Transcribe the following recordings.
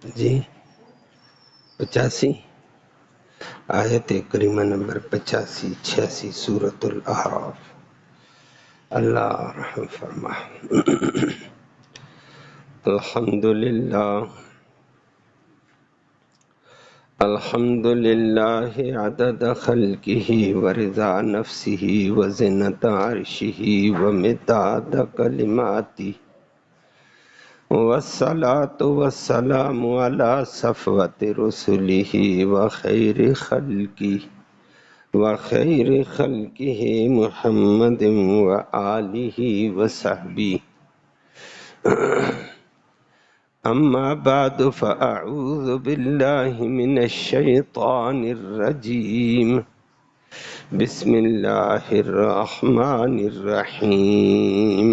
جی 85 آیت کریمہ نمبر 85-86 سورۃ الاعراف۔ اللہ رحم فرما۔ الحمد للہ عدد خلقہ ورضا نفسہ وزنۃ عرشہ ومداد کلماتہ، والصلاة والسلام علی صفوت رسلہ وخیر خلقہ محمد وآلہ وصحبہ۔ اما بعد فاعوذ باللہ من الشیطان الرجیم، بسم اللہ الرحمن الرحیم۔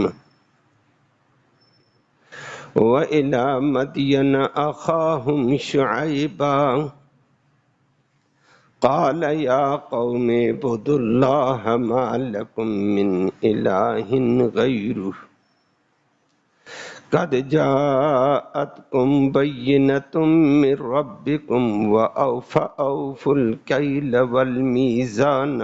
وَإِلَى مَدْيَنَ أَخَاهُمْ شُعَيْبًا قَالَ يَا قَوْمِ اعْبُدُوا اللَّهَ مَا لَكُمْ مِنْ إِلَٰهٍ غَيْرُهُ قَدْ جَاءَتْكُمْ بَيِّنَةٌ مِّن رَّبِّكُمْ وَأَوْفُوا الْكَيْلَ وَالْمِيزَانَ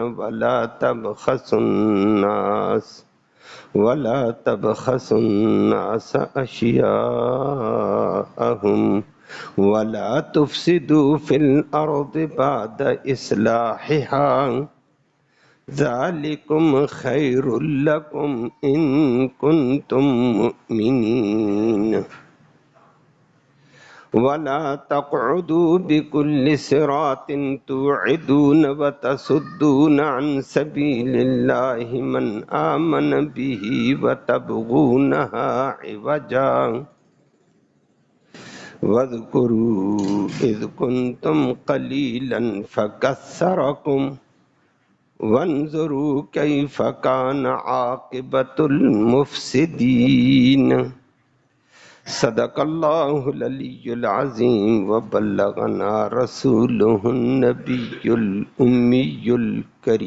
ولا تبخسوا الناس أشياءهم ولا تفسدوا في الأرض بعد إصلاحها ذلكم خير لكم إن كنتم مؤمنين ولا تقعدوا بكل صراط توعدون وتصدون عن سبيل الله من آمن به وتبغونها عوجا واذكروا إذ كنتم قليلا فكثركم وانظروا كيف كان عاقبة المفسدين۔ صدق اللہ العلی العظیم وبلغنا رسولہ النبی الامی الکریم۔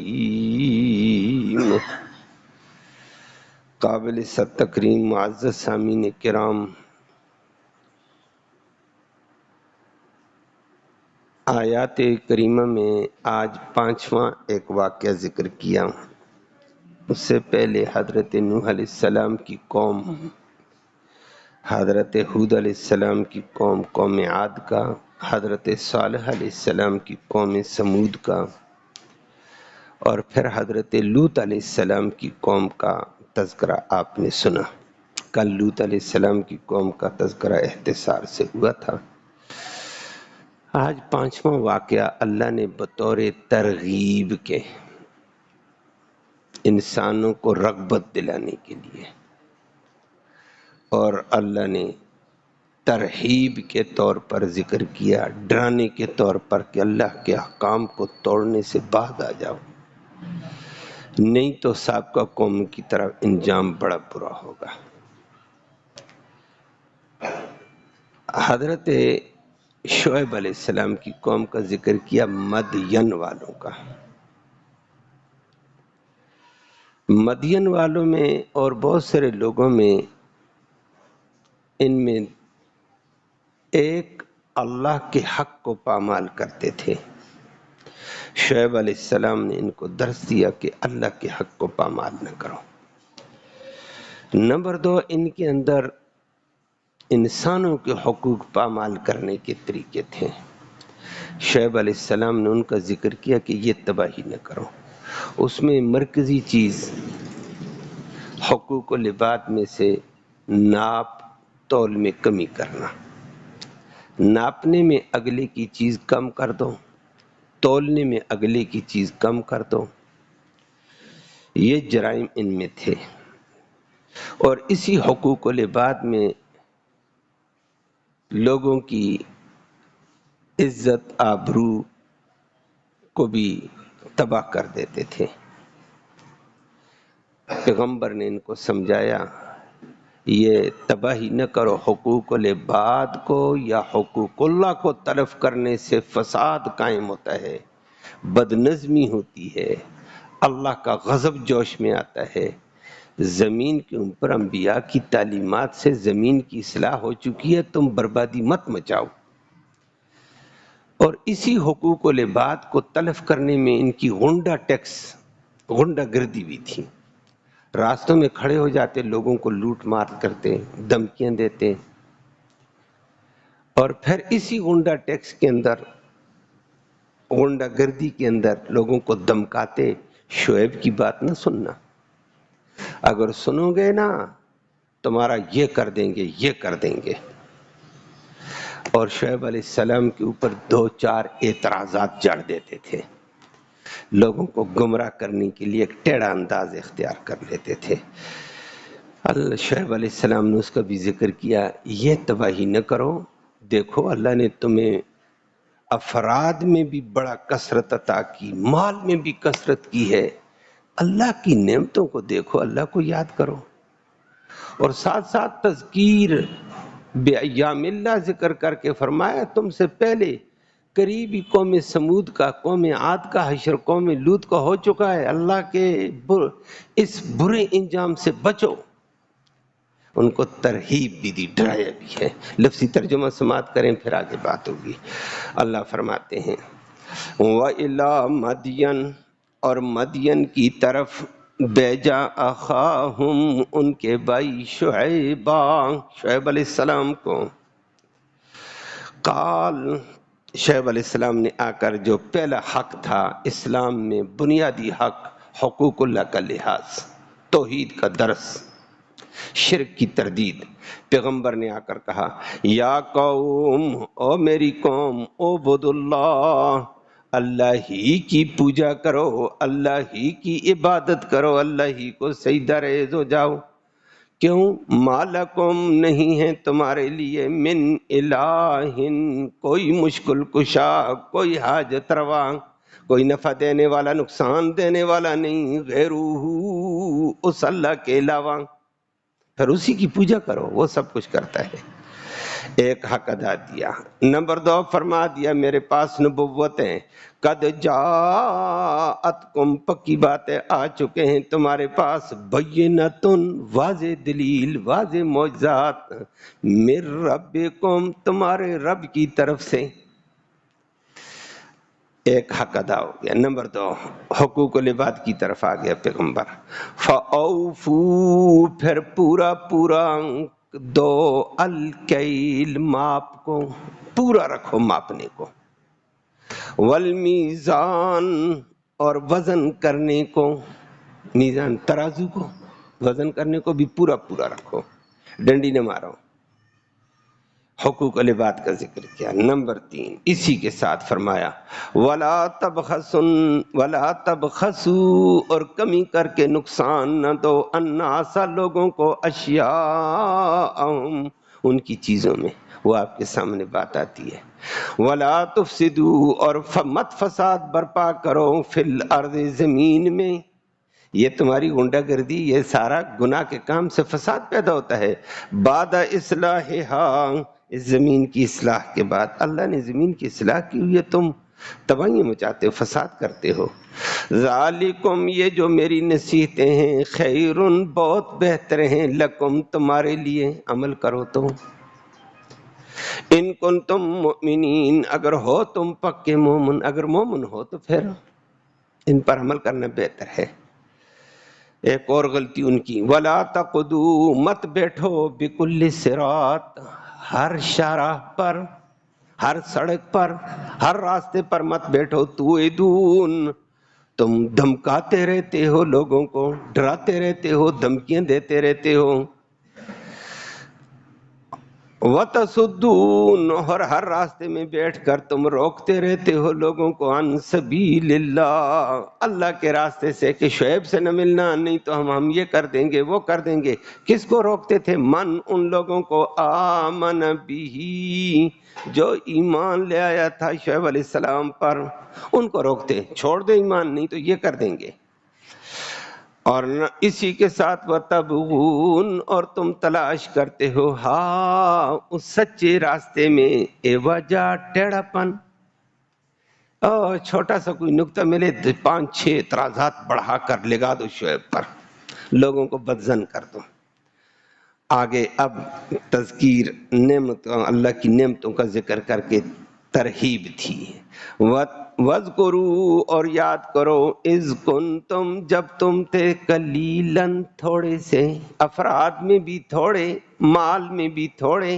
قابل تکریم معزز سامعین کرام، آیات کریمہ میں آج 5واں ایک واقعہ ذکر کیا۔ اس سے پہلے حضرت نوح علیہ السلام کی قوم، حضرت ہود علیہ السلام کی قوم عاد کا، حضرت صالح علیہ السلام کی قوم سمود کا، اور پھر حضرت لوط علیہ السلام کی قوم کا تذکرہ آپ نے سنا۔ کل لوط علیہ السلام کی قوم کا تذکرہ اختصار سے ہوا تھا۔ آج 5واں واقعہ اللہ نے بطور ترغیب کے انسانوں کو رغبت دلانے کے لیے، اور اللہ نے ترہیب کے طور پر ذکر کیا، ڈرانے کے طور پر کہ اللہ کے احکام کو توڑنے سے باز آ جاؤ، نہیں تو سابقہ قوم کی طرح انجام بڑا برا ہوگا۔ حضرت شعیب علیہ السلام کی قوم کا ذکر کیا، مدین والوں کا۔ مدین والوں میں اور بہت سارے لوگوں میں، ان میں ایک اللہ کے حق کو پامال کرتے تھے۔ شعیب علیہ السلام نے ان کو درس دیا کہ اللہ کے حق کو پامال نہ کرو۔ نمبر 2، ان کے اندر انسانوں کے حقوق پامال کرنے کے طریقے تھے۔ شعیب علیہ السلام نے ان کا ذکر کیا کہ یہ تباہی نہ کرو۔ اس میں مرکزی چیز حقوق و لباد میں سے ناپ تول میں کمی کرنا، ناپنے میں اگلے کی چیز کم کر دو، تولنے میں اگلے کی چیز کم کر دو، یہ جرائم ان میں تھے۔ اور اسی حقوق و لباد میں لوگوں کی عزت آبرو کو بھی تباہ کر دیتے تھے۔ پیغمبر نے ان کو سمجھایا، یہ تباہی نہ کرو، حقوق العباد کو یا حقوق اللہ کو تلف کرنے سے فساد قائم ہوتا ہے، بدنظمی ہوتی ہے، اللہ کا غضب جوش میں آتا ہے۔ زمین کے اوپر انبیاء کی تعلیمات سے زمین کی اصلاح ہو چکی ہے، تم بربادی مت مچاؤ۔ اور اسی حقوق العباد کو تلف کرنے میں ان کی غنڈہ گردی بھی تھی. راستوں میں کھڑے ہو جاتے، لوگوں کو لوٹ مار کرتے، دھمکیاں دیتے، اور پھر اسی غنڈہ ٹیکس کے اندر، غنڈہ گردی کے اندر لوگوں کو دمکاتے، شعیب کی بات نہ سننا، اگر سنو گے نا تمہارا یہ کر دیں گے، یہ کر دیں گے. اور شعیب علیہ السلام کے اوپر 2-4 اعتراضات جڑ دیتے تھے، لوگوں کو گمراہ کرنے کے لیے ایک ٹیڑھا انداز اختیار کر لیتے تھے. اللہ شعیب علیہ السلام نے اس کا بھی ذکر کیا، یہ تباہی نہ کرو، دیکھو اللہ نے تمہیں افراد میں بھی بڑا کثرت عطا کی، مال میں بھی کثرت کی ہے، اللہ کی نعمتوں کو دیکھو، اللہ کو یاد کرو. اور ساتھ ساتھ تذکیر بایام اللہ ذکر کر کے فرمایا تم سے پہلے قریبی قوم سمود کا، قوم عاد کا حشر قوم لوط کا ہو چکا ہے، اللہ کے اس برے انجام سے بچو. ان کو ترہیب بھی دی، ڈرایا بھی ہے. لفظی ترجمہ سماعت کریں پھر آگے بات ہوگی. اللہ فرماتے ہیں وَإِلَىٰ مَدْيَنَ، اور مدین کی طرف بیجا اخاہم، ان کے بھائی شعیب علیہ السلام کو. قال، شعیب علیہ السلام نے آ کر جو پہلا حق تھا اسلام میں، بنیادی حق، حقوق اللہ کا لحاظ، توحید کا درس، شرک کی تردید، پیغمبر نے آ کر کہا یا قوم، او میری قوم، اعبدوا اللہ، اللہ ہی کی پوجا کرو، اللہ ہی کی عبادت کرو، اللہ ہی کو سجدہ ریز ہو جاؤ. کیوں؟ مالکم، نہیں ہے تمہارے لیے، من الہ، کوئی مشکل کشا، کوئی حاجت روا، کوئی نفع دینے والا نقصان دینے والا نہیں، غیرہ، اس اللہ کے علاوہ. پھر اسی کی پوجا کرو، وہ سب کچھ کرتا ہے. ایک حق ادا دیا. نمبر 2 فرما دیا میرے پاس نبوتیں، قد جاءتکم، پکی باتیں آ چکے ہیں تمہارے پاس، بینتن، واضح دلیل، واضح معجزات، من ربکم، تمہارے رب کی طرف سے. ایک حق ادا ہو گیا. نمبر 2 حقوق العباد کی طرف آ گیا پیغمبر. فَأَوْفُوا، پھر پورا دو، الکیل، ماپ کو پورا رکھو، ماپنے کو، والمیزان، اور وزن کرنے کو، میزان ترازو کو وزن کرنے کو بھی پورا رکھو، ڈنڈی نہ مارو. حقوق العباد کا ذکر کیا. نمبر 3 اسی کے ساتھ فرمایا وَلَا تَبْخَسُوا، اور کمی کر کے نقصان نہ دو، النَّاسَ، لوگوں کو، اشیاءہم، ان کی چیزوں میں. وہ آپ کے سامنے بات آتی ہے. وَلَا تُفْسِدُوا، اور مت فساد برپا کرو، فِی الْأَرْضِ، زمین میں. یہ تمہاری غنڈہ گردی، یہ سارا گناہ کے کام سے فساد پیدا ہوتا ہے. بعد اصلاحہا، اس زمین کی اصلاح کے بعد. اللہ نے زمین کی اصلاح کی ہوئی ہے، تم تباہی مچاتے ہو، فساد کرتے ہو. ذالکم، یہ جو میری نصیحتیں ہیں، خیرن، بہت بہتر ہیں، لکم، تمہارے لیے، عمل کرو تو. ان کنتم مؤمنین، اگر ہو تم پکے مومن، اگر مومن ہو تو پھر ان پر عمل کرنا بہتر ہے. ایک اور غلطی ان کی، وَلَا تَقْعُدُوا، مت بیٹھو، بِكُلِّ صِرَاطٍ، ہر شاہراہ پر، ہر سڑک پر، ہر راستے پر مت بیٹھو، تُوعِدُونَ، تم دھمکاتے رہتے ہو، لوگوں کو ڈراتے رہتے ہو، دھمکیاں دیتے رہتے ہو. وَتَصُدُّونَ، اور ہر راستے میں بیٹھ کر تم روکتے رہتے ہو لوگوں کو، عن سبیل اللہ، اللہ کے راستے سے، کہ شعیب سے نہ ملنا، نہیں تو ہم یہ کر دیں گے، وہ کر دیں گے. کس کو روکتے تھے؟ من، ان لوگوں کو، آمن بھی، جو ایمان لے آیا تھا شعیب علیہ السلام پر، ان کو روکتے، چھوڑ دے ایمان، نہیں تو یہ کر دیں گے. اور اسی کے ساتھ وَتَبْغُونَ، اور تم تلاش کرتے ہو، ہاں، اس سچے راستے میں، وجہ، ٹیڑھا پن. چھوٹا سا کوئی نقطہ ملے 5-6 اعتراضات بڑھا کر لگا دو شعیب پر، لوگوں کو بدظن کر دو. آگے اب تذکیر نعمت، اللہ کی نعمتوں کا ذکر کر کے ترہیب تھی۔ وَاذْكُرُوا اور یاد کرو، اذ کنتم جب تم تھے قلیلاً تھوڑے سے، افراد میں بھی تھوڑے، مال میں بھی تھوڑے،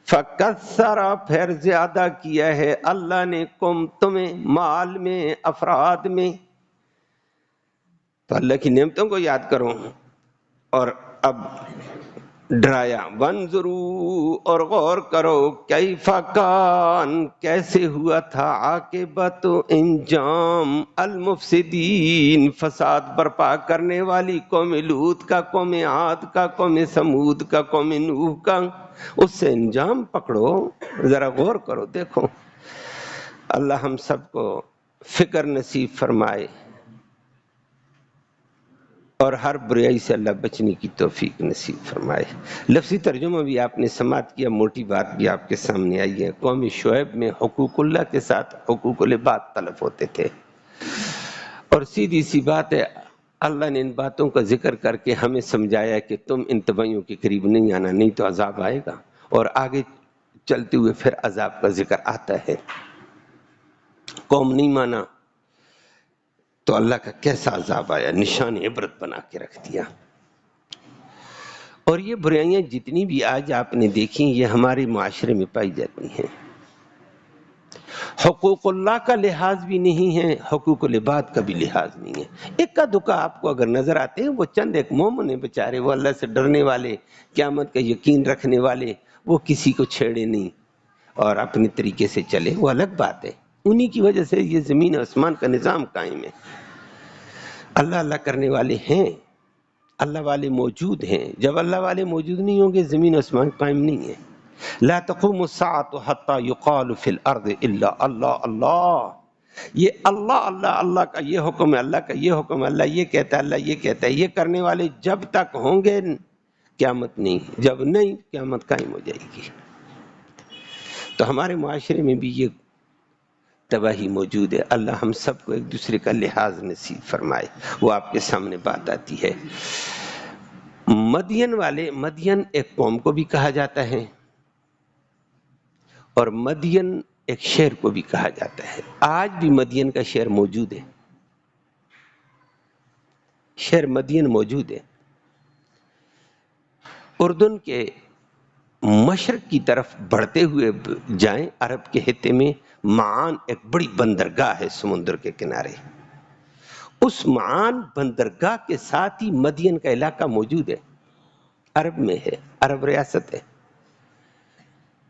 فکثر پھر زیادہ کیا ہے اللہ نے کم تمہیں، مال میں، افراد میں۔ تو اللہ کی نعمتوں کو یاد کرو اور اب ڈرایا، وانظروا اور غور کرو، کیف کان کیسے ہوا تھا، عاقبت انجام، المفسدین فساد برپا کرنے والی قوم لوط کا، قوم عاد کا، قوم سمود کا، قوم نوح کا، اس سے انجام پکڑو، ذرا غور کرو، دیکھو۔ اللہ ہم سب کو فکر نصیب فرمائے اور ہر برائی سے اللہ بچنے کی توفیق نصیب فرمائے۔ لفظی ترجمہ بھی آپ نے سماعت کیا، موٹی بات بھی آپ کے سامنے آئی ہے۔ قوم شعیب میں حقوق اللہ کے ساتھ حقوق العباد تلف ہوتے تھے، اور سیدھی سی بات ہے، اللہ نے ان باتوں کا ذکر کر کے ہمیں سمجھایا کہ تم ان تبعیوں کے قریب نہیں آنا، نہیں تو عذاب آئے گا، اور آگے چلتے ہوئے پھر عذاب کا ذکر آتا ہے۔ قوم نہیں مانا تو اللہ کا کیسا عذاب آیا، نشان عبرت بنا کے رکھ دیا۔ اور یہ برائیاں جتنی بھی آج آپ نے دیکھی، یہ ہمارے معاشرے میں پائی جاتی ہیں۔ حقوق اللہ کا لحاظ بھی نہیں ہے، حقوق العباد کا بھی لحاظ نہیں ہے۔ اکا دکا آپ کو اگر نظر آتے ہیں، وہ چند ایک مومن ہیں بیچارے، وہ اللہ سے ڈرنے والے، قیامت کا یقین رکھنے والے، وہ کسی کو چھیڑے نہیں اور اپنے طریقے سے چلے، وہ الگ بات ہے۔ انہی کی وجہ سے یہ زمین آسمان کا نظام قائم ہے۔ اللہ اللہ کرنے والے ہیں، اللہ والے موجود ہیں۔ جب اللہ والے موجود نہیں ہوں گے، زمین آسمان قائم نہیں ہے۔ لا تقوم الساعة حتى يقال في الارض الا اللہ اللہ۔ یہ اللہ اللہ اللہ کا یہ حکم ہے، اللہ کا یہ حکم ہے، اللہ یہ کہتا ہے، اللہ یہ کہتا ہے، یہ کرنے والے جب تک ہوں گے قیامت نہیں، جب نہیں قیامت قائم ہو جائے گی۔ تو ہمارے معاشرے میں بھی یہ تباہی موجود ہے۔ اللہ ہم سب کو ایک دوسرے کا لحاظ نصیب فرمائے۔ وہ آپ کے سامنے بات آتی ہے۔ مدین والے، مدین ایک قوم کو بھی کہا جاتا ہے اور مدین ایک شہر کو بھی کہا جاتا ہے۔ آج بھی مدین کا شہر موجود ہے، شہر مدین موجود ہے۔ اردن کے مشرق کی طرف بڑھتے ہوئے جائیں، عرب کے خطے میں معان ایک بڑی بندرگاہ ہے سمندر کے کنارے، اس معان بندرگاہ کے ساتھ ہی مدین کا علاقہ موجود ہے، عرب میں ہے، عرب ریاست ہے،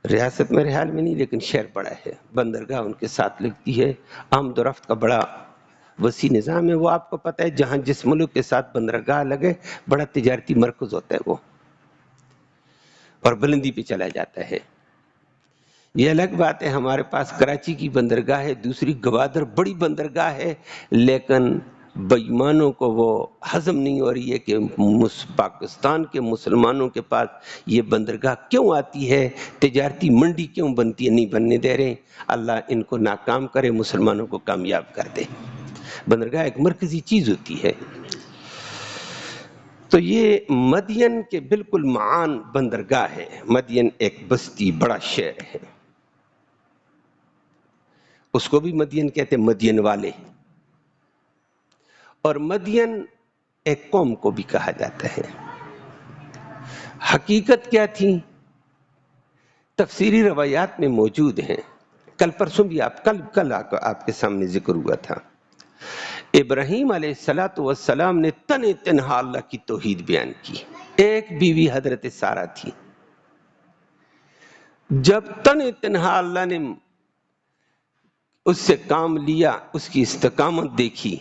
ریاست میرے حال میں نہیں لیکن شہر بڑا ہے، بندرگاہ ان کے ساتھ لگتی ہے۔ آمد و رفت کا بڑا وسیع نظام ہے، وہ آپ کو پتہ ہے، جہاں جس ملک کے ساتھ بندرگاہ لگے بڑا تجارتی مرکز ہوتا ہے وہ، اور بلندی پہ چلا جاتا ہے۔ یہ الگ بات ہے، ہمارے پاس کراچی کی بندرگاہ ہے، دوسری گوادر بڑی بندرگاہ ہے، لیکن بےایمانوں کو وہ ہضم نہیں ہو رہی ہے کہ پاکستان کے مسلمانوں کے پاس یہ بندرگاہ کیوں آتی ہے، تجارتی منڈی کیوں بنتی ہے، نہیں بننے دے رہے۔ اللہ ان کو ناکام کرے، مسلمانوں کو کامیاب کر دے۔ بندرگاہ ایک مرکزی چیز ہوتی ہے۔ تو یہ مدین کے بالکل معان بندرگاہ ہے۔ مدین ایک بستی، بڑا شہر ہے، اس کو بھی مدین کہتے ہیں، مدین والے۔ اور مدین ایک قوم کو بھی کہا جاتا ہے۔ حقیقت کیا تھی، تفسیری روایات میں موجود ہیں۔ کل پرسوں بھی کل آپ کے سامنے ذکر ہوا تھا۔ ابراہیم علیہ السلام نے تنہا اللہ کی توحید بیان کی۔ ایک بیوی حضرت سارہ تھی۔ جب تنہا اللہ نے اس سے کام لیا، اس کی استقامت دیکھی،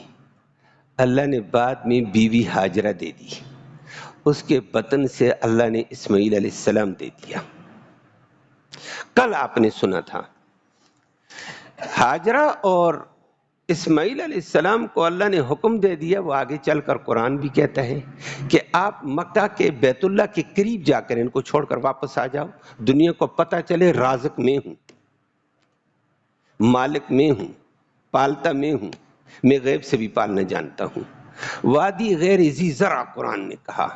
اللہ نے بعد میں بیوی ہاجرہ دے دی، اس کے بطن سے اللہ نے اسماعیل علیہ السلام دے دیا۔ کل آپ نے سنا تھا ہاجرہ اور اسماعیل علیہ السلام کو اللہ نے حکم دے دیا، وہ آگے چل کر قرآن بھی کہتا ہے کہ آپ مکہ کے بیت اللہ کے قریب جا کر ان کو چھوڑ کر واپس آ جاؤ، دنیا کو پتہ چلے رازق میں ہوں، مالک میں ہوں، پالتا میں ہوں، میں غیب سے بھی پالنا جانتا ہوں۔ وادی غیر ذی زرع قرآن نے کہا،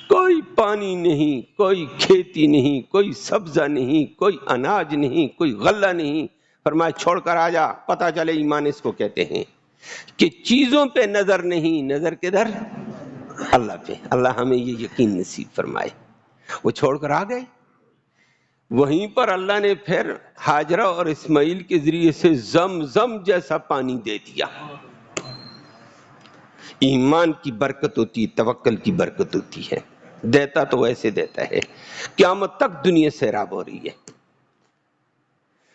کوئی پانی نہیں، کوئی کھیتی نہیں، کوئی سبزہ نہیں، کوئی اناج نہیں، کوئی غلہ نہیں، فرمایا چھوڑ کر آ جا، پتہ چلے ایمان اس کو کہتے ہیں کہ چیزوں پہ نظر نہیں، نظر کدھر؟ اللہ پہ۔ اللہ ہمیں یہ یقین نصیب فرمائے۔ وہ چھوڑ کر آ گئے، وہیں پر اللہ نے پھر ہاجرہ اور اسماعیل کے ذریعے سے زمزم جیسا پانی دے دیا۔ ایمان کی برکت ہوتی ہے، توکل کی برکت ہوتی ہے، دیتا تو ایسے دیتا ہے، قیامت تک دنیا سیراب ہو رہی ہے۔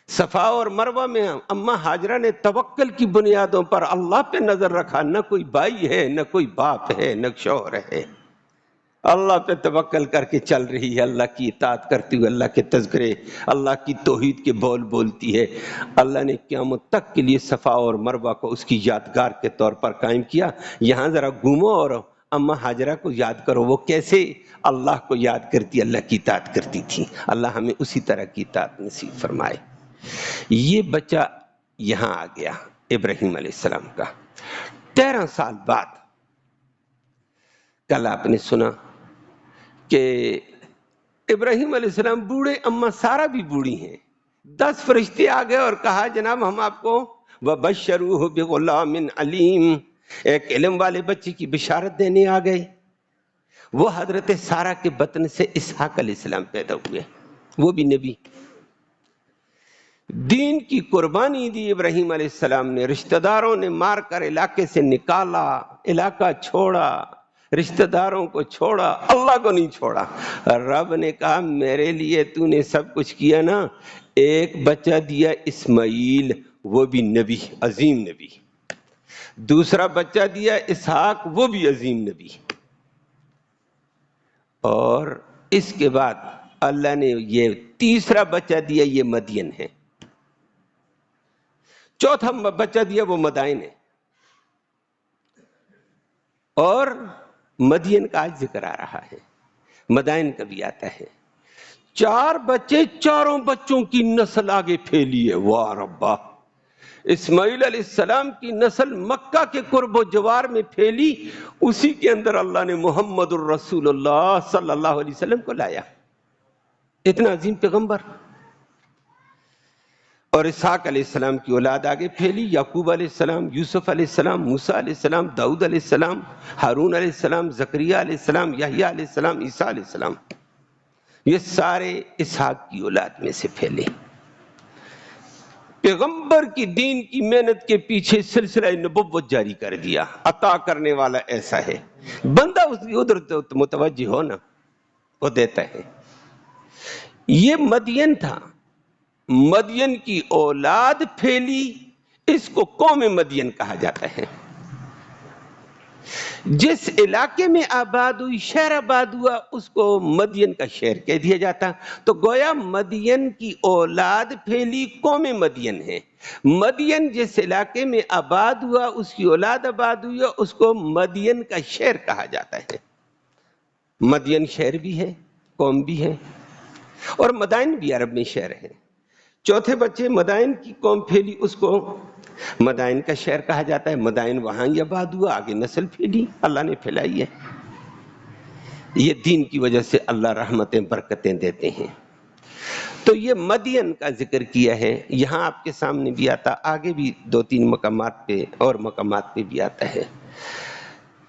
صفا اور مروہ میں اماں ہاجرہ نے توکل کی بنیادوں پر اللہ پہ نظر رکھا، نہ کوئی بھائی ہے، نہ کوئی باپ ہے، نہ شوہر ہے، اللہ پہ توکل کر کے چل رہی ہے، اللہ کی اطاعت کرتی ہوئے اللہ کے تذکرے، اللہ کی توحید کے بول بولتی ہے۔ اللہ نے قیامت تک کے لیے صفا اور مروہ کو اس کی یادگار کے طور پر قائم کیا۔ یہاں ذرا گھومو اور اماں ہاجرہ کو یاد کرو، وہ کیسے اللہ کو یاد کرتی، اللہ کی اطاعت کرتی تھی۔ اللہ ہمیں اسی طرح کی اطاعت نصیب فرمائے۔ یہ بچہ یہاں آ گیا ابراہیم علیہ السلام کا 13 سال بعد۔ کل آپ نے سنا کہ ابراہیم علیہ السلام بوڑھے، اماں سارا بھی بوڑھی ہیں، 10 فرشتے آ گئے اور کہا جناب ہم آپ کو وَبَشَّرُوهُ بِغُلَامٍ عَلِيمٍ، ایک علم والے بچے کی بشارت دینے آ گئے۔ وہ حضرت سارا کے بطن سے اسحاق علیہ السلام پیدا ہوئے، وہ بھی نبی۔ دین کی قربانی دی ابراہیم علیہ السلام نے، رشتہ داروں نے مار کر علاقے سے نکالا، علاقہ چھوڑا، رشتہ داروں کو چھوڑا، اللہ کو نہیں چھوڑا۔ رب نے کہا میرے لیے تو نے سب کچھ کیا نا، ایک بچہ دیا اسماعیل، وہ بھی نبی، عظیم نبی، دوسرا بچہ دیا اسحاق، وہ بھی عظیم نبی، اور اس کے بعد اللہ نے یہ تیسرا بچہ دیا، یہ مدین ہے، چوتھا بچہ دیا وہ مدائن ہے، اور مدین کا آج ذکر آ رہا ہے، مدائن کا بھی آتا ہے۔ 4 بچے، چاروں بچوں کی نسل آگے پھیلی ہے، واہ ربا۔ اسماعیل علیہ السلام کی نسل مکہ کے قرب و جوار میں پھیلی، اسی کے اندر اللہ نے محمد الرسول اللہ صلی اللہ علیہ وسلم کو لایا، اتنا عظیم پیغمبر۔ اور اسحاق علیہ السلام کی اولاد آگے پھیلی، یعقوب علیہ السلام، یوسف علیہ السلام، موسیٰ علیہ السلام، داؤد علیہ السلام، ہارون علیہ السلام، زکریا علیہ السلام، یحییٰ علیہ السلام، عیسیٰ علیہ السلام، یہ سارے اسحاق کی اولاد میں سے پھیلے۔ پیغمبر کی دین کی محنت کے پیچھے سلسلہ نبوت جاری کر دیا۔ عطا کرنے والا ایسا ہے، بندہ اس کی ادھر متوجہ ہو نا، وہ دیتا ہے۔ یہ مدین تھا، مدین کی اولاد پھیلی، اس کو قوم مدین کہا جاتا ہے۔ جس علاقے میں آباد ہوئی، شہر آباد ہوا، اس کو مدین کا شہر کہہ دیا جاتا۔ تو گویا مدین کی اولاد پھیلی، قوم مدین ہے۔ مدین جس علاقے میں آباد ہوا، اس کی اولاد آباد ہوئی، اس کو مدین کا شہر کہا جاتا ہے۔ مدین شہر بھی ہے، قوم بھی ہے، اور مدائن بھی عرب میں شہر ہے۔ چوتھے بچے مدائن کی قوم پھیلی، اس کو مدائن کا شہر کہا جاتا ہے۔ مدائن وہاں ہی آباد ہوا، آگے نسل پھیلی، اللہ نے پھیلائی ہے۔ یہ دین کی وجہ سے اللہ رحمتیں برکتیں دیتے ہیں۔ تو یہ مدین کا ذکر کیا ہے، یہاں آپ کے سامنے بھی آتا، آگے بھی 2-3 مقامات پہ اور مقامات پہ بھی آتا ہے۔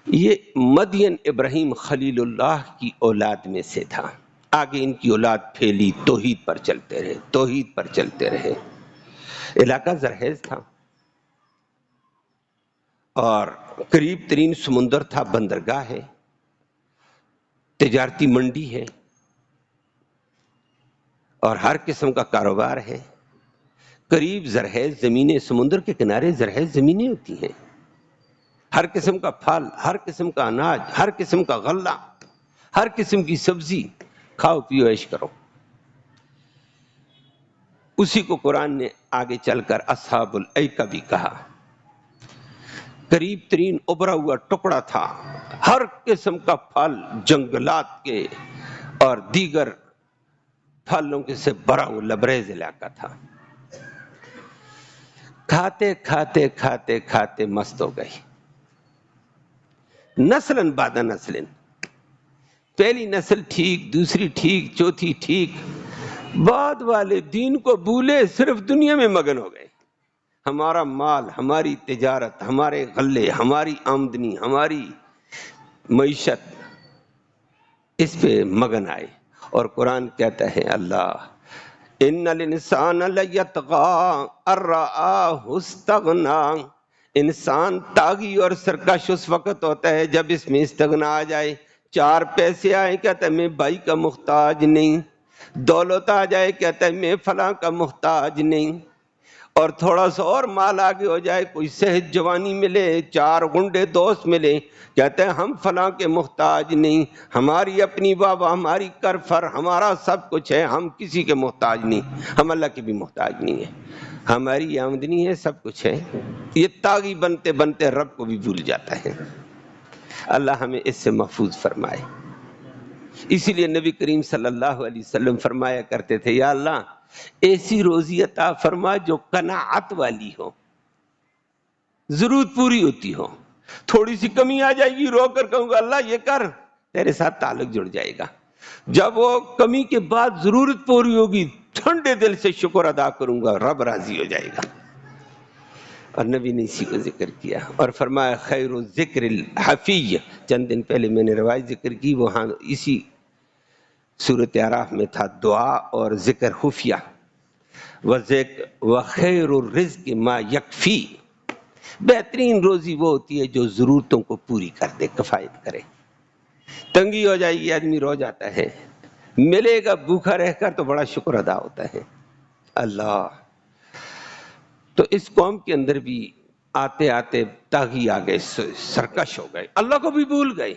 یہ مدین ابراہیم خلیل اللہ کی اولاد میں سے تھا۔ آگے ان کی اولاد پھیلی، توحید پر چلتے رہے، توحید پر چلتے رہے۔ علاقہ زرخیز تھا اور قریب ترین سمندر تھا، بندرگاہ ہے، تجارتی منڈی ہے، اور ہر قسم کا کاروبار ہے۔ قریب زرخیز زمینیں، سمندر کے کنارے زرخیز زمینیں ہوتی ہیں، ہر قسم کا پھل، ہر قسم کا اناج، ہر قسم کا غلہ، ہر قسم کی سبزی، کھاؤ پیو عیش کرو۔ اسی کو قرآن نے آگے چل کر اصحاب الایکہ بھی کہا۔ قریب ترین ابھرا ہوا ٹکڑا تھا، ہر قسم کا پھل، جنگلات کے اور دیگر پھلوں کے سے بھرا ہوا لبریز علاقہ تھا۔ کھاتے کھاتے کھاتے کھاتے مست ہو گئی، نسلاً بعد نسلاً، پہلی نسل ٹھیک، دوسری ٹھیک، چوتھی ٹھیک، بعد والے دین کو بھولے، صرف دنیا میں مگن ہو گئے. ہمارا مال، ہماری تجارت، ہمارے غلے، ہماری آمدنی، ہماری معیشت، اس پہ مگن آئے. اور قرآن کہتا ہے اللہ ان الانسان لیطغی ان رآہ استغنی، انسان طاغی اور سرکش اس وقت ہوتا ہے جب اس میں استغنا آ جائے. 4 پیسے آئے کہتا ہے میں بھائی کا محتاج نہیں، دولت آ جائے کہتا ہے میں فلاں کا محتاج نہیں، اور تھوڑا سا اور مال آگے ہو جائے، کوئی صحت جوانی ملے، 4 غنڈے دوست ملے، کہتے ہیں ہم فلاں کے محتاج نہیں، ہماری اپنی بابا، ہماری کرفر، ہمارا سب کچھ ہے، ہم کسی کے محتاج نہیں، ہم اللہ کے بھی محتاج نہیں ہیں، ہماری آمدنی ہے، سب کچھ ہے. یہ طاغی بنتے بنتے رب کو بھی بھول جاتا ہے. اللہ ہمیں اس سے محفوظ فرمائے. اسی لیے نبی کریم صلی اللہ علیہ وسلم فرمایا کرتے تھے یا اللہ ایسی روزی عطا فرما جو قناعت والی ہو، ضرورت پوری ہوتی ہو. تھوڑی سی کمی آ جائے گی، رو کر کہوں گا اللہ یہ کر، تیرے ساتھ تعلق جڑ جائے گا. جب وہ کمی کے بعد ضرورت پوری ہوگی، ٹھنڈے دل سے شکر ادا کروں گا، رب راضی ہو جائے گا. اور نبی نے اسی کو ذکر کیا اور فرمایا خیر الذکر الحفی. چند دن پہلے میں نے روایت ذکر کی، وہاں اسی سورۃ اعراف میں تھا دعا اور ذکر خفیہ. وخیر الرزق ما یکفی، بہترین روزی وہ ہوتی ہے جو ضرورتوں کو پوری کر دے، کفایت کرے. تنگی ہو جائے گی آدمی رو جاتا ہے، ملے گا بھوکا رہ کر تو بڑا شکر ادا ہوتا ہے. اللہ تو اس قوم کے اندر بھی آتے آتے طاغی آ گئے، سرکش ہو گئے، اللہ کو بھی بھول گئے،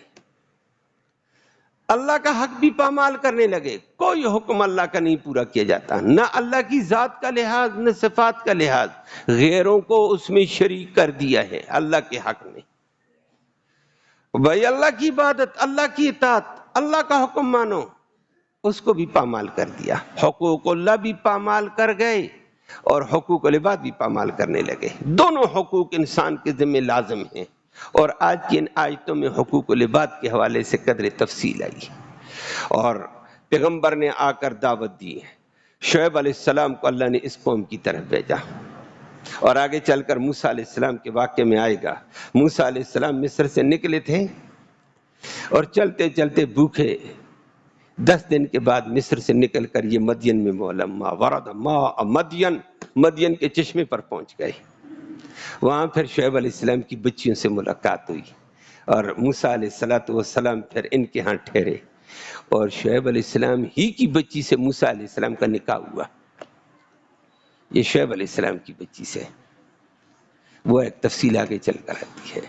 اللہ کا حق بھی پامال کرنے لگے. کوئی حکم اللہ کا نہیں پورا کیا جاتا، نہ اللہ کی ذات کا لحاظ نہ صفات کا لحاظ، غیروں کو اس میں شریک کر دیا ہے اللہ کے حق میں. بھائی اللہ کی عبادت، اللہ کی اطاعت، اللہ کا حکم مانو، اس کو بھی پامال کر دیا. حقوق اللہ بھی پامال کر گئے اور حقوق العباد بھی پامال کرنے لگے. دونوں حقوق انسان کے ذمہ لازم ہیں. اور آج کی ان آیتوں میں حقوق العباد کے حوالے سے قدر تفصیل آئی اور پیغمبر نے آ کر دعوت دی. شعیب علیہ السلام کو اللہ نے اس قوم کی طرف بھیجا اور آگے چل کر موسیٰ علیہ السلام کے واقعے میں آئے گا. موسیٰ علیہ السلام مصر سے نکلے تھے اور چلتے چلتے بھوکے 10 دن کے بعد مصر سے نکل کر یہ مدین میں مولما ورد ماء مدین کے چشمے پر پہنچ گئے. وہاں پھر شعیب علیہ السلام کی بچیوں سے ملاقات ہوئی اور موسیٰ علیہ السلام پھر ان کے ہاں ٹھہرے اور شعیب علیہ السلام ہی کی بچی سے موسیٰ علیہ السلام کا نکاح ہوا. یہ شعیب علیہ السلام کی بچی سے، وہ ایک تفصیل آگے چل کر آتی ہے.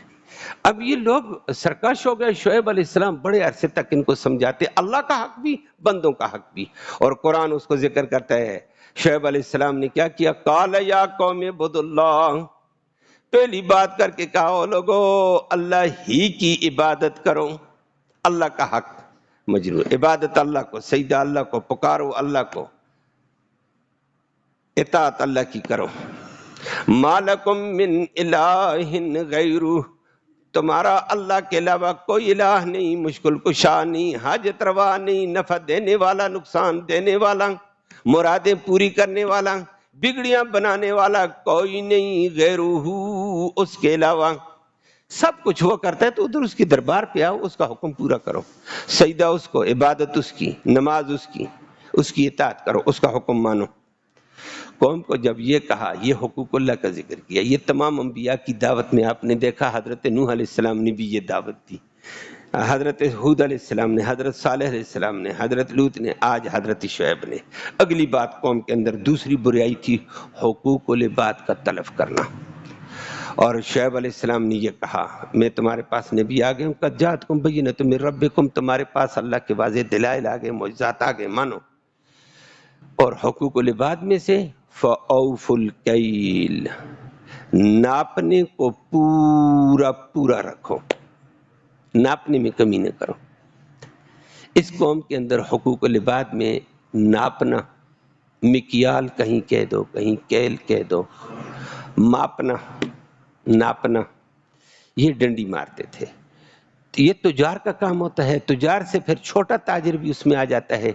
اب یہ لوگ سرکش ہو گئے. شعیب علیہ السلام بڑے عرصے تک ان کو سمجھاتے، اللہ کا حق بھی بندوں کا حق بھی، اور قرآن اس کو ذکر کرتا ہے. شعیب علیہ السلام نے کیا کیا؟ قال یا قوم اعبدوا اللہ، پہلی بات کر کے کہا او لوگو اللہ ہی کی عبادت کرو. اللہ کا حق مجرور، عبادت اللہ کو، سجدہ اللہ کو، پکارو اللہ کو، اطاعت اللہ کی کرو. ما لکم من الہ غیرہ، تمہارا اللہ کے علاوہ کوئی الہ نہیں، مشکل کشا نہیں، حاجت روا نہیں، نفع دینے والا، نقصان دینے والا، مرادیں پوری کرنے والا، بگڑیاں بنانے والا کوئی نہیں غیرہ، اس کے علاوہ. سب کچھ وہ کرتا ہے تو ادھر اس کی دربار پہ آؤ، اس کا حکم پورا کرو، سجدہ اس کو، عبادت اس کی، نماز اس کی اطاعت کرو، اس کا حکم مانو. قوم کو جب یہ کہا، یہ حقوق اللہ کا ذکر کیا. یہ تمام انبیاء کی دعوت میں آپ نے دیکھا حضرت نوح علیہ السلام نے بھی یہ دعوت دی، حضرت ہود علیہ السلام نے، حضرت صالح علیہ السلام نے، حضرت لوط نے، آج حضرت شعیب نے. اگلی بات قوم کے اندر دوسری برائی تھی حقوق العباد کا تلف کرنا. اور شعیب علیہ السلام نے یہ کہا میں تمہارے پاس نبی آ گئے ہوں، قد جاءتکم بینۃ من ربکم، تمہارے پاس اللہ کے واضح دلائل آ گئے، معجزات آ گئے، مانو. اور حقوق العباد میں سے فَأَوْفُوا الْكَيْلَ، ناپنے کو پورا پورا رکھو، ناپنے میں کمی نہ کرو. اس قوم کے اندر حقوق العباد میں ناپنا، مکیال کہیں کہہ دو، کہیں کیل کہہ دو، ماپنا، ناپنا، یہ ڈنڈی مارتے تھے. یہ تجار کا کام ہوتا ہے. تجار سے پھر چھوٹا تاجر بھی اس میں آ جاتا ہے.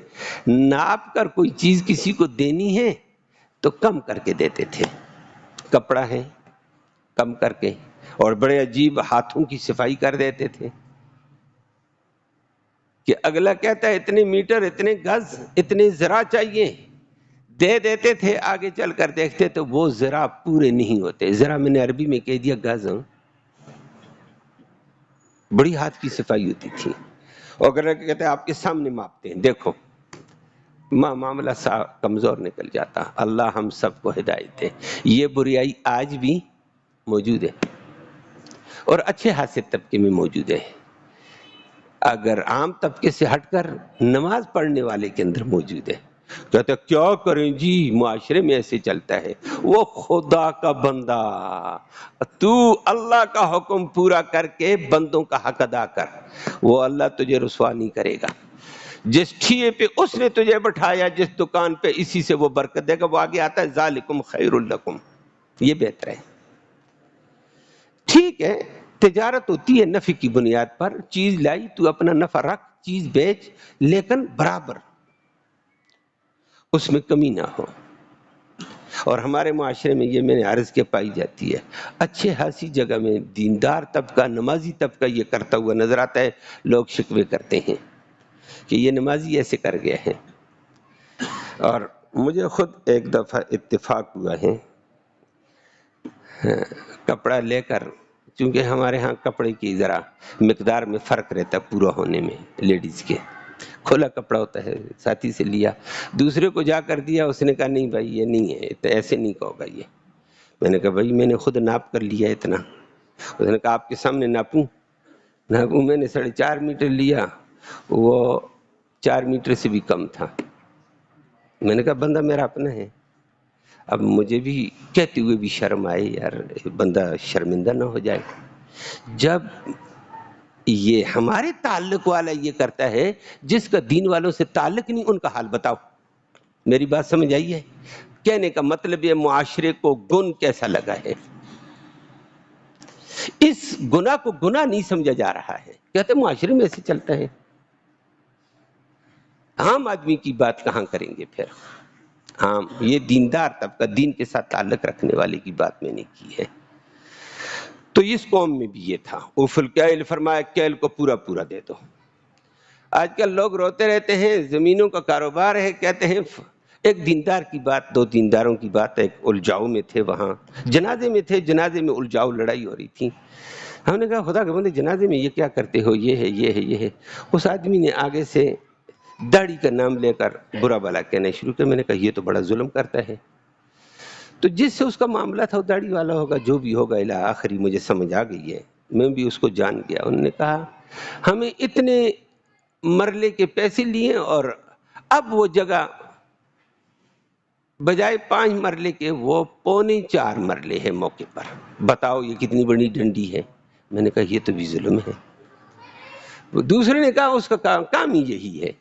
ناپ کر کوئی چیز کسی کو دینی ہے تو کم کر کے دیتے تھے. کپڑا ہے کم کر کے، اور بڑے عجیب ہاتھوں کی صفائی کر دیتے تھے کہ اگلا کہتا ہے اتنے میٹر، اتنے گز، اتنے ذراع چاہیے، دے دیتے تھے. آگے چل کر دیکھتے تو وہ ذراع پورے نہیں ہوتے. ذرا میں نے عربی میں کہہ دیا گز. بڑی ہاتھ کی صفائی ہوتی تھی. اور اگر کہتے ہیں آپ کے سامنے ماپتے ہیں، دیکھو معاملہ کمزور نکل جاتا. اللہ ہم سب کو ہدایت دے. یہ بریائی آج بھی موجود ہے اور اچھے حاصل طبقے میں موجود ہے. اگر عام طبقے سے ہٹ کر نماز پڑھنے والے کے اندر موجود ہے. کہتے کیا کریں جی، معاشرے میں ایسے چلتا ہے. وہ خدا کا بندہ، تو اللہ کا حکم پورا کر کے بندوں کا حق ادا کر، وہ اللہ تجھے رسوا نہیں کرے گا. جس ٹھیے پہ اس نے تجھے بٹھایا، جس دکان پہ، اسی سے وہ برکت دے گا. وہ آگے آتا ہے ذالکم خیر لکم، یہ بہتر ہے. ٹھیک ہے، تجارت ہوتی ہے نفع کی بنیاد پر. چیز لائی تو اپنا نفع رکھ، چیز بیچ، لیکن برابر، اس میں کمی نہ ہو. اور ہمارے معاشرے میں یہ میں نے عرض کے پائی جاتی ہے. اچھے خاصی جگہ میں دیندار طبقہ، نمازی طبقہ یہ کرتا ہوا نظر آتا ہے. لوگ شکوے کرتے ہیں کہ یہ نمازی ایسے کر گئے ہیں. اور مجھے خود ایک دفعہ اتفاق ہوا ہے، کپڑا لے کر، چونکہ ہمارے ہاں کپڑے کی ذرا مقدار میں فرق رہتا ہے پورا ہونے میں. لیڈیز کے کھلا کپڑا ہوتا ہے، ساتھی سے لیا، دوسرے کو جا کر دیا. اس نے کہا نہیں بھائی یہ نہیں ہے، تو ایسے نہیں کہو گا یہ. میں نے کہا بھائی میں نے خود ناپ کر لیا اتنا. اس نے کہا آپ کے سامنے ناپوں؟ میں نے 4.5 میٹر لیا، وہ 4 میٹر سے بھی کم تھا. میں نے کہا بندہ میرا اپنا ہے. اب مجھے بھی کہتے ہوئے بھی شرم آئے، یار بندہ شرمندہ نہ ہو جائے. جب یہ ہمارے تعلق والا یہ کرتا ہے، جس کا دین والوں سے تعلق نہیں، ان کا حال بتاؤ. میری بات سمجھ آئی ہے؟ کہنے کا مطلب یہ معاشرے کو گن کیسا لگا ہے. اس گناہ کو گناہ نہیں سمجھا جا رہا ہے. کہتے معاشرے میں ایسے چلتا ہے. عام آدمی کی بات کہاں کریں گے پھر؟ عام یہ دیندار طبقہ، دین کے ساتھ تعلق رکھنے والے کی بات میں نے کی ہے. تو اس قوم میں بھی یہ تھا. اوف الکیل، فرمایا کیل کو پورا پورا دے دو. آج کل لوگ روتے رہتے ہیں، زمینوں کا کاروبار ہے، کہتے ہیں ایک دیندار کی بات، 2 دینداروں کی بات. ایک الجاؤ میں تھے، وہاں جنازے میں تھے، جنازے میں الجاؤ لڑائی ہو رہی تھی. ہم نے کہا خدا کے بندے جنازے میں یہ کیا کرتے ہو؟ یہ ہے یہ ہے یہ ہے. اس آدمی نے آگے سے داڑھی کا نام لے کر برا بلا کہنا شروع کیا. میں نے کہا یہ تو بڑا ظلم کرتا ہے. تو جس سے اس کا معاملہ تھا وہ داڑھی والا ہوگا، جو بھی ہوگا، الی آخری مجھے سمجھ آ گئی ہے، میں بھی اس کو جان گیا. انہوں نے کہا ہمیں اتنے مرلے کے پیسے لیے اور اب وہ جگہ بجائے 5 مرلے کے وہ 3.25 مرلے ہے موقع پر. بتاؤ یہ کتنی بڑی ڈنڈی ہے. میں نے کہا یہ تو بھی ظلم ہے. دوسرے نے کہا اس کا کام ہی یہی ہے.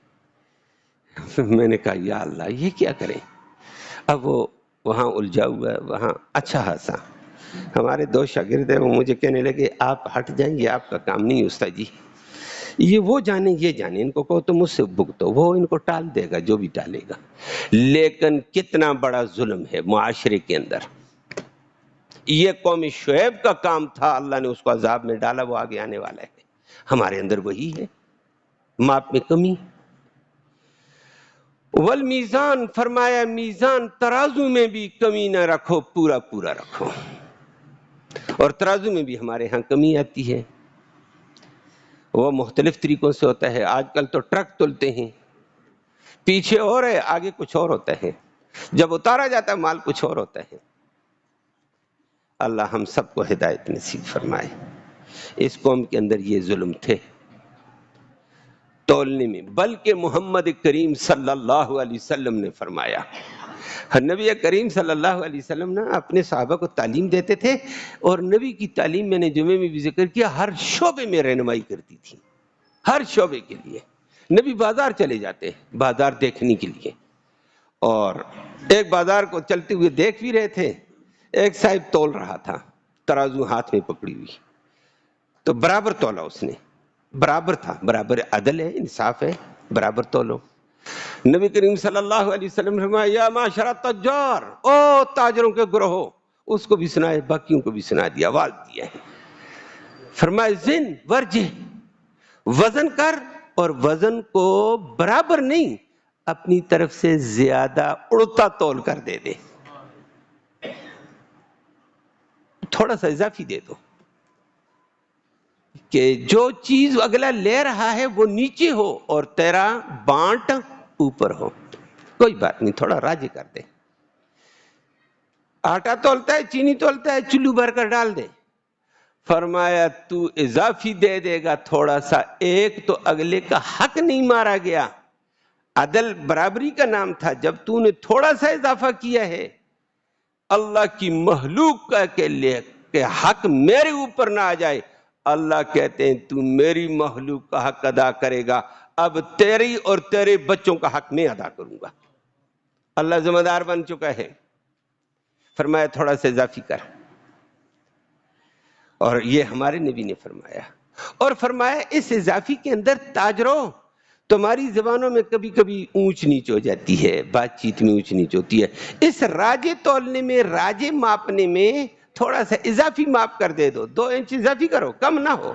میں نے کہا یا اللہ یہ کیا کریں. اب وہ وہاں الجھا ہوا ہے. وہاں اچھا خاصا ہمارے 2 شاگرد ہیں، وہ مجھے کہنے لگے آپ ہٹ جائیں، یہ آپ کا کام نہیں استاد جی، یہ وہ جانے یہ جانے، ان کو کہو تو مجھ سے بھگتو، وہ ان کو ٹال دے گا جو بھی ٹالے گا. لیکن کتنا بڑا ظلم ہے معاشرے کے اندر. یہ قوم شعیب کا کام تھا، اللہ نے اس کو عذاب میں ڈالا، وہ آگے آنے والا ہے. ہمارے اندر وہی ہے، ماپ میں کمی. والمیزان، فرمایا میزان ترازو میں بھی کمی نہ رکھو، پورا پورا رکھو. اور ترازو میں بھی ہمارے ہاں کمی آتی ہے. وہ مختلف طریقوں سے ہوتا ہے. آج کل تو ٹرک تلتے ہیں، پیچھے اور ہے آگے کچھ اور ہوتا ہے، جب اتارا جاتا ہے مال کچھ اور ہوتا ہے. اللہ ہم سب کو ہدایت نصیب فرمائے. اس قوم کے اندر یہ ظلم تھے تولنے میں. بلکہ محمد کریم صلی اللہ علیہ وسلم نے فرمایا، نبی کریم صلی اللہ علیہ وسلم نا اپنے صحابہ کو تعلیم دیتے تھے، اور نبی کی تعلیم میں نے جمعے میں بھی ذکر کیا، ہر شعبے میں رہنمائی کرتی تھی. ہر شعبے کے لیے نبی بازار چلے جاتے، بازار دیکھنے کے لیے. اور ایک بازار کو چلتے ہوئے دیکھ بھی رہے تھے، ایک صاحب تول رہا تھا، ترازو ہاتھ میں پکڑی ہوئی، تو برابر تولا اس نے. برابر تھا، برابر عدل ہے، انصاف ہے، برابر تولو۔ نبی کریم صلی اللہ علیہ وسلم نے فرمایا یا معاشر التجار، او تاجروں کے گروہ، اس کو بھی سنائے، باقیوں کو بھی سنا دیا، آواز دیا ہے۔ فرمایا زن ورجہ، وزن کر، اور وزن کو برابر نہیں، اپنی طرف سے زیادہ اڑتا تول کر دے دے، تھوڑا سا اضافی دے دو، کہ جو چیز اگلا لے رہا ہے وہ نیچے ہو اور تیرا بانٹ اوپر ہو، کوئی بات نہیں، تھوڑا راضی کر دے۔ آٹا تولتا ہے، چینی تولتا ہے، چلو بھر کر ڈال دے، فرمایا تو اضافی دے دے گا تھوڑا سا، ایک تو اگلے کا حق نہیں مارا گیا، عدل برابری کا نام تھا، جب تو نے تھوڑا سا اضافہ کیا ہے اللہ کی مخلوق کا کہ حق میرے اوپر نہ آ جائے، اللہ کہتے ہیں تو میری مخلوق کا حق ادا کرے گا، اب تیری اور تیرے بچوں کا حق میں ادا کروں گا۔ اللہ ذمہ دار بن چکا ہے، فرمایا تھوڑا سا اضافی کر، اور یہ ہمارے نبی نے فرمایا، اور فرمایا اس اضافی کے اندر تاجروں، تمہاری زبانوں میں کبھی کبھی اونچ نیچ ہو جاتی ہے، بات چیت میں اونچ نیچ ہوتی ہے، اس راجے تولنے میں، راجے ماپنے میں تھوڑا سا اضافی ماپ کر دے دو، 2 انچ اضافی کرو، کم نہ ہو۔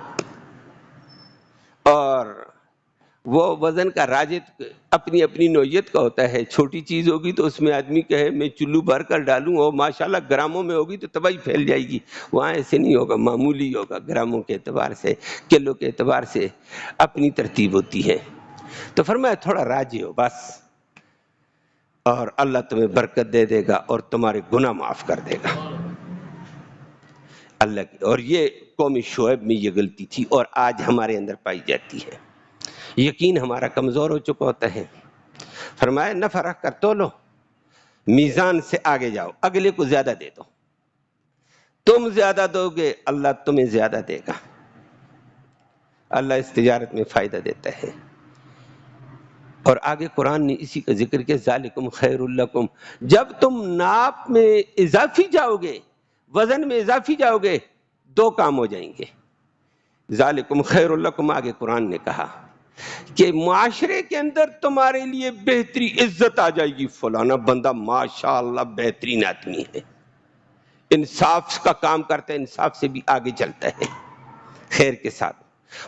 اور وہ وزن کا راجے اپنی اپنی نوعیت کا ہوتا ہے، چھوٹی چیز ہوگی تو اس میں آدمی کہے میں چلو بھر کر ڈالوں، اور ماشاءاللہ گراموں میں ہوگی تو تباہی پھیل جائے گی، وہاں ایسے نہیں ہوگا، معمولی ہوگا، گراموں کے اعتبار سے، کلو کے اعتبار سے اپنی ترتیب ہوتی ہے۔ تو فرمایا تھوڑا راجی ہو بس، اور اللہ تمہیں برکت دے دے گا اور تمہارے گناہ معاف کر دے گا اللہ کی۔ اور یہ قوم شعیب میں یہ غلطی تھی، اور آج ہمارے اندر پائی جاتی ہے، یقین ہمارا کمزور ہو چکا ہوتا ہے۔ فرمایا نفع رکھ کر تولو، میزان سے آگے جاؤ، اگلے کو زیادہ دے دو، تم زیادہ دو گے اللہ تمہیں زیادہ دے گا، اللہ اس تجارت میں فائدہ دیتا ہے۔ اور آگے قرآن نے اسی کا ذکر کیا، ذالکم خیر لکم، جب تم ناپ میں اضافی جاؤ گے، وزن میں اضافی جاؤ گے، 2 کام ہو جائیں گے۔ ذالکم خیر لکم، آگے قرآن نے کہا کہ معاشرے کے اندر تمہارے لیے بہتری، عزت آ جائے گی، فلانا بندہ ماشاءاللہ بہترین آدمی ہے، انصاف کا کام کرتا ہے، انصاف سے بھی آگے چلتا ہے، خیر کے ساتھ،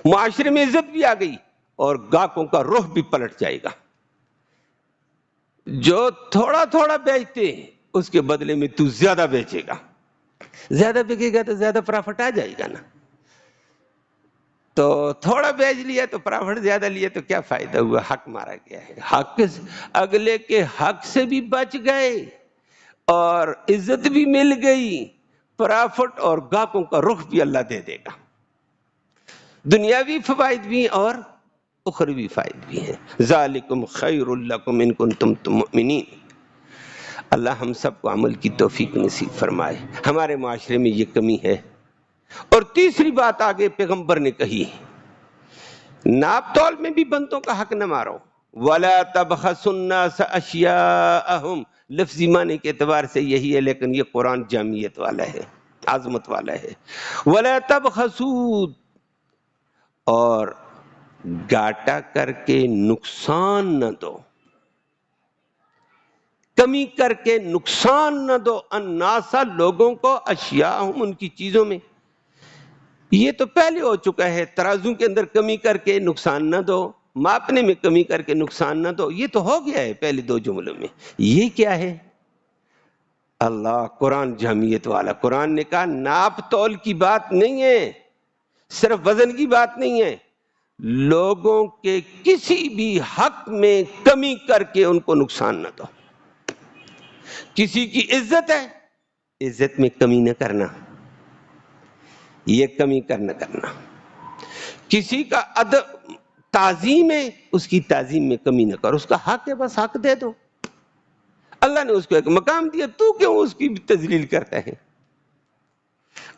معاشرے میں عزت بھی آ گئی، اور گاہکوں کا رخ بھی پلٹ جائے گا۔ جو تھوڑا تھوڑا بیچتے ہیں اس کے بدلے میں تو زیادہ بیچے گا، زیادہ بکے گا تو زیادہ پرافٹ آ جائے گا نا، تو تھوڑا بیچ لیا تو پرافٹ زیادہ لیا تو کیا فائدہ ہوا، حق مارا گیا ہے، حق اگلے کے حق سے بھی بچ گئے اور عزت بھی مل گئی، پرافٹ اور گاہکوں کا رخ بھی اللہ دے دے گا، دنیاوی فوائد بھی اور اخروی فائد بھی ہیں۔ ذالکم خیر لکم ان کنتم مؤمنین۔ اللہ ہم سب کو عمل کی توفیق نصیب فرمائے۔ ہمارے معاشرے میں یہ کمی ہے۔ اور تیسری بات آگے پیغمبر نے کہی، ناپ تول میں بھی بندوں کا حق نہ مارو، وَلَا تَبْخَسُوا النَّاسَ أَشْيَاءَهُمْ، لفظی معنی کے اعتبار سے یہی ہے، لیکن یہ قرآن جامعیت والا ہے، عظمت والا ہے۔ وَلَا تَبْخَسُوا، اور گاٹا کر کے نقصان نہ دو، کمی کر کے نقصان نہ دو، الناسا لوگوں کو، اشیاءہم ان کی چیزوں میں، یہ تو پہلے ہو چکا ہے، ترازو کے اندر کمی کر کے نقصان نہ دو، ماپنے میں کمی کر کے نقصان نہ دو، یہ تو ہو گیا ہے پہلے 2 جملوں میں۔ یہ کیا ہے؟ اللہ قرآن جامعیت والا، قرآن نے کہا ناپ تول کی بات نہیں ہے، صرف وزن کی بات نہیں ہے، لوگوں کے کسی بھی حق میں کمی کر کے ان کو نقصان نہ دو۔ کسی کی عزت ہے، عزت میں کمی نہ کرنا، یہ کمی کرنا۔ کسی کا ادب تعظیم ہے، اس کی تعظیم میں کمی نہ کرو، اس کا حق ہے بس حق دے دو، اللہ نے اس کو ایک مقام دیا، تو کیوں اس کی تذلیل کرتا ہے؟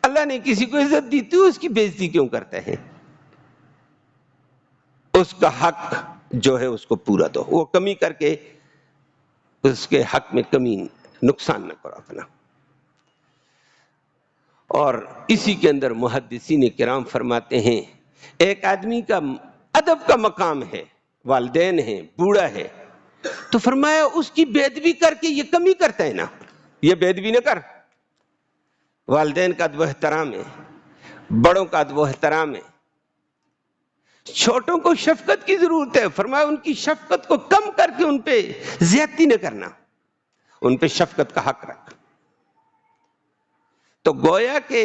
اللہ نے کسی کو عزت دی، تو اس کی بےعزتی کیوں کرتا ہے؟ اس کا حق جو ہے اس کو پورا دو، وہ کمی کر کے اس کے حق میں کمی، نقصان نہ کرو اپنا۔ اور اسی کے اندر محدثین کرام فرماتے ہیں ایک آدمی کا ادب کا مقام ہے، والدین ہیں، بوڑھا ہے، تو فرمایا اس کی بے ادبی کر کے یہ کمی کرتا ہے نا، یہ بے ادبی نہ کر۔ والدین کا ادب و احترام ہے، بڑوں کا ادب و احترام ہے، چھوٹوں کو شفقت کی ضرورت ہے، فرمایا ان کی شفقت کو کم کر کے ان پہ زیادتی نہ کرنا، ان پہ شفقت کا حق رکھ۔ تو گویا کہ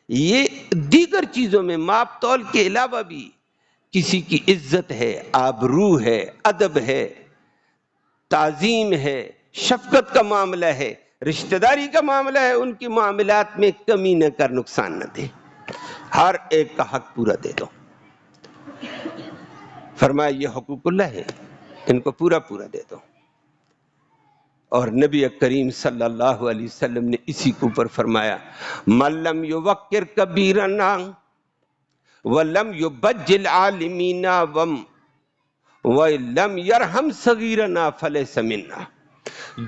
یہ دیگر چیزوں میں ماپ تول کے علاوہ بھی کسی کی عزت ہے، آبرو ہے، ادب ہے، تعظیم ہے، شفقت کا معاملہ ہے، رشتہ داری کا معاملہ ہے، ان کی معاملات میں کمی نہ کر، نقصان نہ دے، ہر ایک کا حق پورا دے دو۔ فرمایا یہ حقوق اللہ ہے، ان کو پورا پورا دے دو۔ اور نبی کریم صلی اللہ علیہ وسلم نے اسی کے اوپر فرمایا من لم یوقر کبیرنا ولم یبجل عالمینا ولم یرحم صغیرنا فلیس منا۔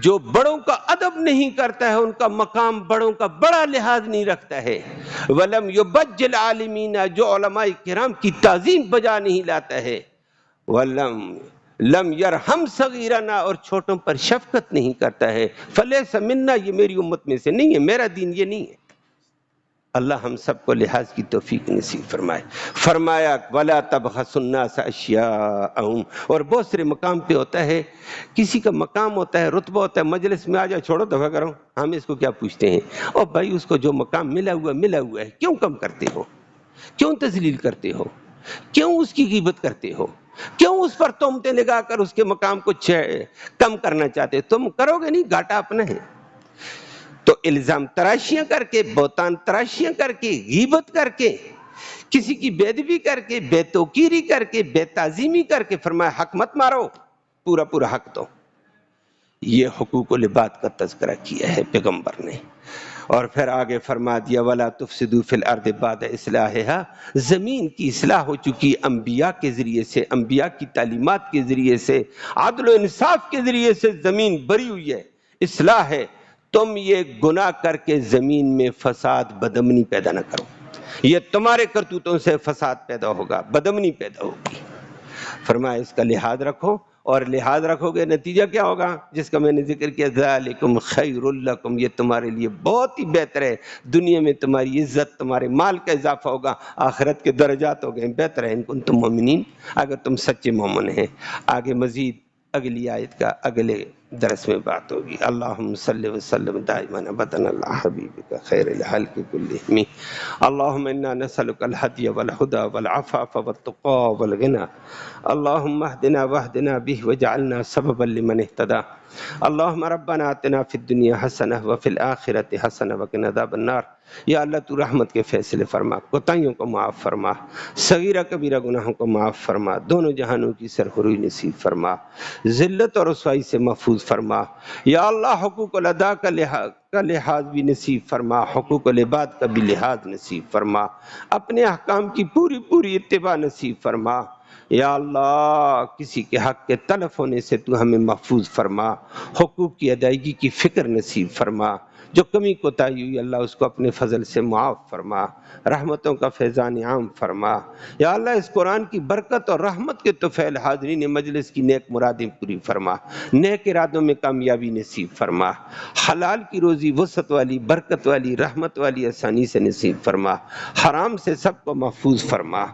جو بڑوں کا ادب نہیں کرتا ہے، ان کا مقام بڑوں کا بڑا لحاظ نہیں رکھتا ہے، ولم یبجل عالمینا، جو علماء کرام کی تعظیم بجا نہیں لاتا ہے، لم یرحم صغیرنا، اور چھوٹوں پر شفقت نہیں کرتا ہے، فلیس منا، یہ میری امت میں سے نہیں ہے، میرا دین یہ نہیں ہے۔ اللہ ہم سب کو لحاظ کی توفیق نصیب فرمائے۔ فرمایا وَلَا تَبْخَسُوا النَّاسَ أَشْيَاءَهُمْ، اور بہت سارے مقام پہ ہوتا ہے، کسی کا مقام ہوتا ہے، رتبہ ہوتا ہے، مجلس میں آ جائے، چھوڑو دفعہ کرو، ہم اس کو کیا پوچھتے ہیں، اور بھائی اس کو جو مقام ملا ہوا ہے، کیوں کم کرتے ہو، کیوں تذلیل کرتے ہو، کیوں اس کی غیبت کرتے ہو، کیوں اس پر تہمتیں لگا کر اس کے مقام کو کم کرنا چاہتے ہو؟ تم کرو گے نہیں، گھاٹا اپنا ہے۔ تو الزام تراشیاں کر کے، بہتان تراشیاں کر کے، غیبت کر کے، کسی کی بے ادبی کر کے، بے توقیری کر کے، بے تعظیمی کر کے، فرمایا حق مت مارو، پورا پورا حق دو۔ یہ حقوق العباد کا تذکرہ کیا ہے پیغمبر نے، اور پھر آگے فرما دیا وَلَا تُفْسِدُوا فِي الْأَرْضِ بَعْدَ إِصْلَاحِهَا، زمین کی اصلاح ہو چکی انبیاء کے ذریعے سے، انبیاء کی تعلیمات کے ذریعے سے، عدل و انصاف کے ذریعے سے زمین بری ہوئی ہے، اصلاح ہے۔ تم یہ گناہ کر کے زمین میں فساد بدامنی پیدا نہ کرو، یہ تمہارے کرتوتوں سے فساد پیدا ہوگا، بدامنی پیدا ہوگی۔ فرمایا اس کا لحاظ رکھو، اور لحاظ رکھو گے نتیجہ کیا ہوگا، جس کا میں نے ذکر کیا ذالکم خیر لکم، یہ تمہارے لیے بہت ہی بہتر ہے، دنیا میں تمہاری عزت، تمہارے مال کا اضافہ ہوگا، آخرت کے درجات ہو گئے بہتر ہے، ان کنتم مومنین، اگر تم سچے مومن ہیں۔ آگے مزید اگلی آیت کا اگلے درس میں بات ہوگی۔ اللہم صلی وسلم دائما ابدا علی حبیبک خیر الخلق کلہم، اللہم انا نسألک الہدی والہدی والعفاف والتقی والغنی، اللہم اہدنا واہدنا بہ وجعلنا سببا لمن اہتدی، اللہم ربنا آتنا فی الدنیا حسنہ وفی الآخرۃ حسنہ وقنا عذاب النار۔ یا اللہ تو رحمت کے فیصلے فرما، کوتاہیوں کو معاف فرما، صغیرہ کبیرہ گناہوں کو معاف فرما، دونوں جہانوں کی سرخروئی نصیب فرما، ذلت اور رسوائی سے محفوظ فرما۔ یا اللہ حقوق الادا کا لحاظ بھی نصیب فرما، حقوق العباد کا بھی لحاظ نصیب فرما، اپنے احکام کی پوری پوری اتباع نصیب فرما۔ یا اللہ کسی کے حق کے تلف ہونے سے تو ہمیں محفوظ فرما، حقوق کی ادائیگی کی فکر نصیب فرما، جو کمی کوتاہی ہوئی اللہ اس کو اپنے فضل سے معاف فرما، رحمتوں کا فیضان عام فرما۔ یا اللہ اس قرآن کی برکت اور رحمت کے طفیل حاضرین مجلس کی نیک مرادیں پوری فرما، نیک ارادوں میں کامیابی نصیب فرما، حلال کی روزی وسعت والی، برکت والی، رحمت والی آسانی سے نصیب فرما، حرام سے سب کو محفوظ فرما۔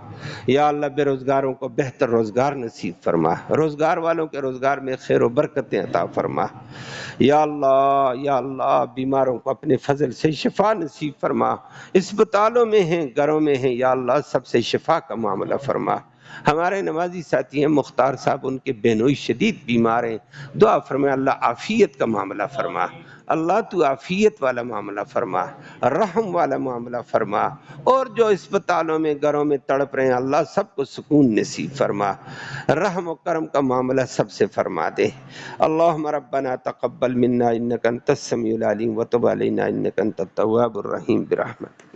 یا اللہ بے روزگاروں کو بہتر روزگار نصیب فرما، روزگار والوں کے روزگار میں خیر و برکتیں عطا فرما۔ یا اللہ بیماروں کو اپنے فضل سے شفا نصیب فرما، اسپتالوں میں ہیں، گھروں میں ہیں، یا اللہ سب سے شفا کا معاملہ فرما۔ ہمارے نمازی ساتھی ہیں مختار صاحب، ان کے بینوئی شدید بیمار ہیں، دعا فرما اللہ عافیت کا معاملہ فرما، اللہ تو عافیت والا معاملہ فرما، رحم والا معاملہ فرما، اور جو اسپتالوں میں گھروں میں تڑپ رہے ہیں اللہ سب کو سکون نصیب فرما، رحم و کرم کا معاملہ سب سے فرما دے۔ اللہم ربنا تقبل منا انک انت السمیع العلیم وتب علینا انک انت التواب الرحیم برحمتک۔